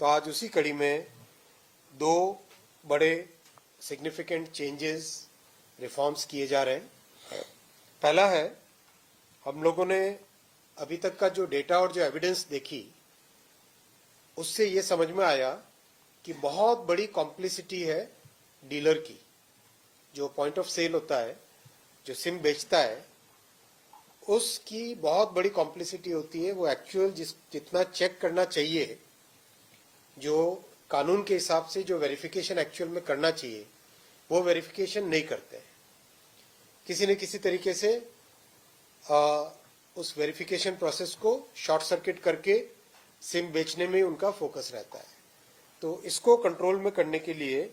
तो आज उसी कड़ी में दो बड़े सिग्निफिकेंट चेंजेस रिफॉर्म्स किए जा रहे हैं। पहला है, हम लोगों ने अभी तक का जो डेटा और जो एविडेंस देखी उससे ये समझ में आया कि बहुत बड़ी कॉम्प्लिसिटी है डीलर की। जो पॉइंट ऑफ सेल होता है, जो सिम बेचता है, उसकी बहुत बड़ी कॉम्प्लिसिटी होती है। वो एक्चुअल जितना चेक करना चाहिए, जो कानून के हिसाब से जो वेरिफिकेशन एक्चुअल में करना चाहिए, वो वेरिफिकेशन नहीं करते हैं। किसी न किसी तरीके से उस वेरिफिकेशन प्रोसेस को शॉर्ट सर्किट करके सिम बेचने में उनका फोकस रहता है। तो इसको कंट्रोल में करने के लिए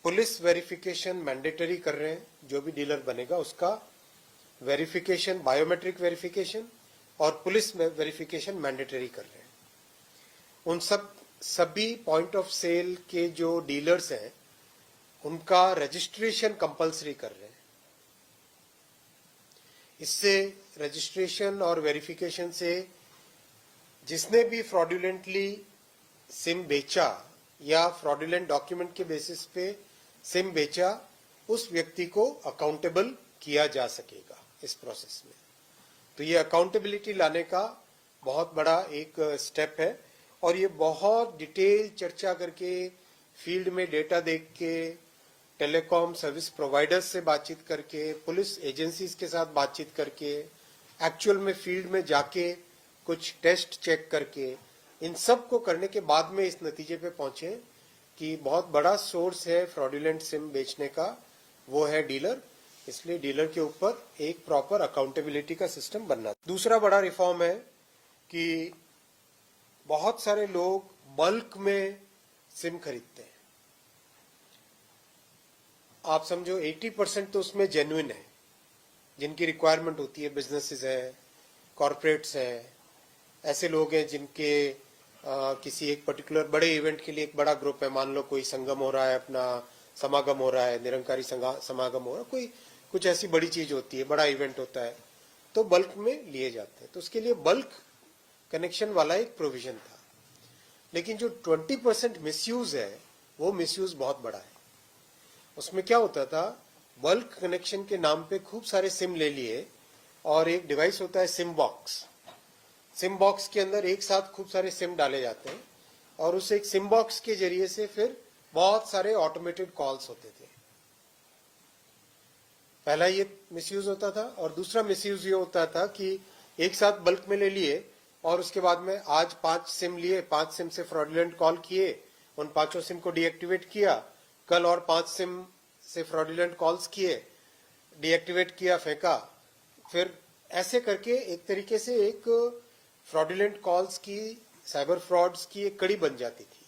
पुलिस वेरिफिकेशन मैंडेटरी कर रहे हैं। जो भी डीलर बनेगा उसका वेरिफिकेशन, बायोमेट्रिक वेरिफिकेशन और पुलिस वेरिफिकेशन मैंडेटरी कर रहे हैं। उन सभी पॉइंट ऑफ सेल के जो डीलर्स हैं उनका रजिस्ट्रेशन कंपलसरी कर रहे हैं। इससे रजिस्ट्रेशन और वेरिफिकेशन से जिसने भी फ्रॉडुलेंटली सिम बेचा या फ्रॉडुलेंट डॉक्यूमेंट के बेसिस पे सिम बेचा, उस व्यक्ति को अकाउंटेबल किया जा सकेगा इस प्रोसेस में। तो ये अकाउंटेबिलिटी लाने का बहुत बड़ा एक स्टेप है और ये बहुत डिटेल चर्चा करके, फील्ड में डेटा देख के, टेलीकॉम सर्विस प्रोवाइडर्स से बातचीत करके, पुलिस एजेंसीज के साथ बातचीत करके, एक्चुअल में फील्ड में जाके कुछ टेस्ट चेक करके, इन सब को करने के बाद में इस नतीजे पे पहुंचे कि बहुत बड़ा सोर्स है फ्रॉडुलेंट सिम बेचने का, वो है डीलर। इसलिए डीलर के ऊपर एक प्रॉपर अकाउंटेबिलिटी का सिस्टम बनना। दूसरा बड़ा रिफॉर्म है कि बहुत सारे लोग बल्क में सिम खरीदते हैं। आप समझो 80% तो उसमें जेन्युइन है, जिनकी रिक्वायरमेंट होती है। बिजनेसेस हैं, कॉरपोरेट्स हैं, ऐसे लोग हैं जिनके किसी एक पर्टिकुलर बड़े इवेंट के लिए एक बड़ा ग्रुप है। मान लो कोई संगम हो रहा है, अपना समागम हो रहा है, निरंकारी समागम हो रहा है, कोई कुछ ऐसी बड़ी चीज होती है, बड़ा इवेंट होता है, तो बल्क में लिए जाते हैं। तो उसके लिए बल्क कनेक्शन वाला एक प्रोविजन था। लेकिन जो 20% मिसयूज है, वो मिसयूज बहुत बड़ा है। उसमें क्या होता था, बल्क कनेक्शन के नाम पे खूब सारे सिम ले लिए और एक डिवाइस होता है सिम बॉक्स। सिम बॉक्स के अंदर एक साथ खूब सारे सिम डाले जाते हैं और उस एक सिम बॉक्स के जरिए से फिर बहुत सारे ऑटोमेटेड कॉल्स होते थे। पहला ये मिसयूज होता था। और दूसरा मिसयूज ये होता था कि एक साथ बल्क में ले लिए और उसके बाद में आज 5 सिम लिए, 5 सिम से फ्रॉडुलेंट कॉल किए, उन 5 सिम को डीएक्टिवेट किया, कल और 5 सिम से फ्रॉडुलेंट कॉल्स किए, डीएक्टिवेट किया, फेंका। फिर ऐसे करके एक तरीके से एक फ्रॉडुलेंट कॉल्स की, साइबर फ्रॉड्स की एक कड़ी बन जाती थी।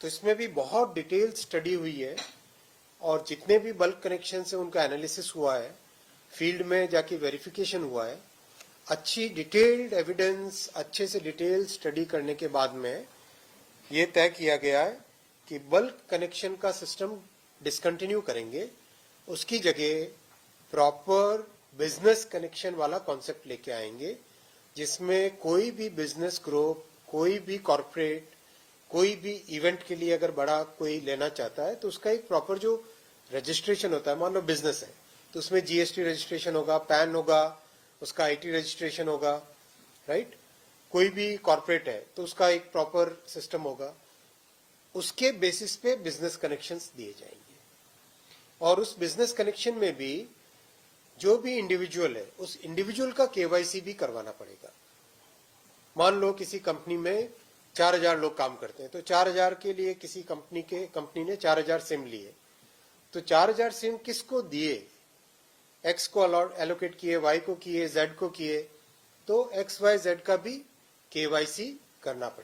तो इसमें भी बहुत डिटेल स्टडी हुई है और जितने भी बल्क कनेक्शन से उनका एनालिसिस हुआ है, फील्ड में जाके वेरिफिकेशन हुआ है, अच्छी डिटेल्ड एविडेंस, अच्छे से डिटेल स्टडी करने के बाद में ये तय किया गया है कि बल्क कनेक्शन का सिस्टम डिसकंटिन्यू करेंगे, उसकी जगह प्रॉपर बिजनेस कनेक्शन वाला कॉन्सेप्ट लेके आएंगे, जिसमें कोई भी बिजनेस ग्रुप, कोई भी कॉरपोरेट, कोई भी इवेंट के लिए अगर बड़ा कोई लेना चाहता है तो उसका एक प्रॉपर जो रजिस्ट्रेशन होता है, मान लो बिजनेस है तो उसमें जीएसटी रजिस्ट्रेशन होगा, पैन होगा, उसका आईटी रजिस्ट्रेशन होगा, राइट। कोई भी कॉरपोरेट है तो उसका एक प्रॉपर सिस्टम होगा। उसके बेसिस पे बिजनेस कनेक्शंस दिए जाएंगे और उस बिजनेस कनेक्शन में भी जो भी इंडिविजुअल है, उस इंडिविजुअल का केवाईसी भी करवाना पड़ेगा। मान लो किसी कंपनी में 4000 लोग काम करते हैं, तो 4000 के लिए किसी कंपनी ने 4000 सिम लिए, तो 4000 सिम किसको दिए, एक्स को एलोकेट किए, वाई को किए, जेड को किए, तो एक्स वाई जेड का भी केवाईसी करना पड़ेगा।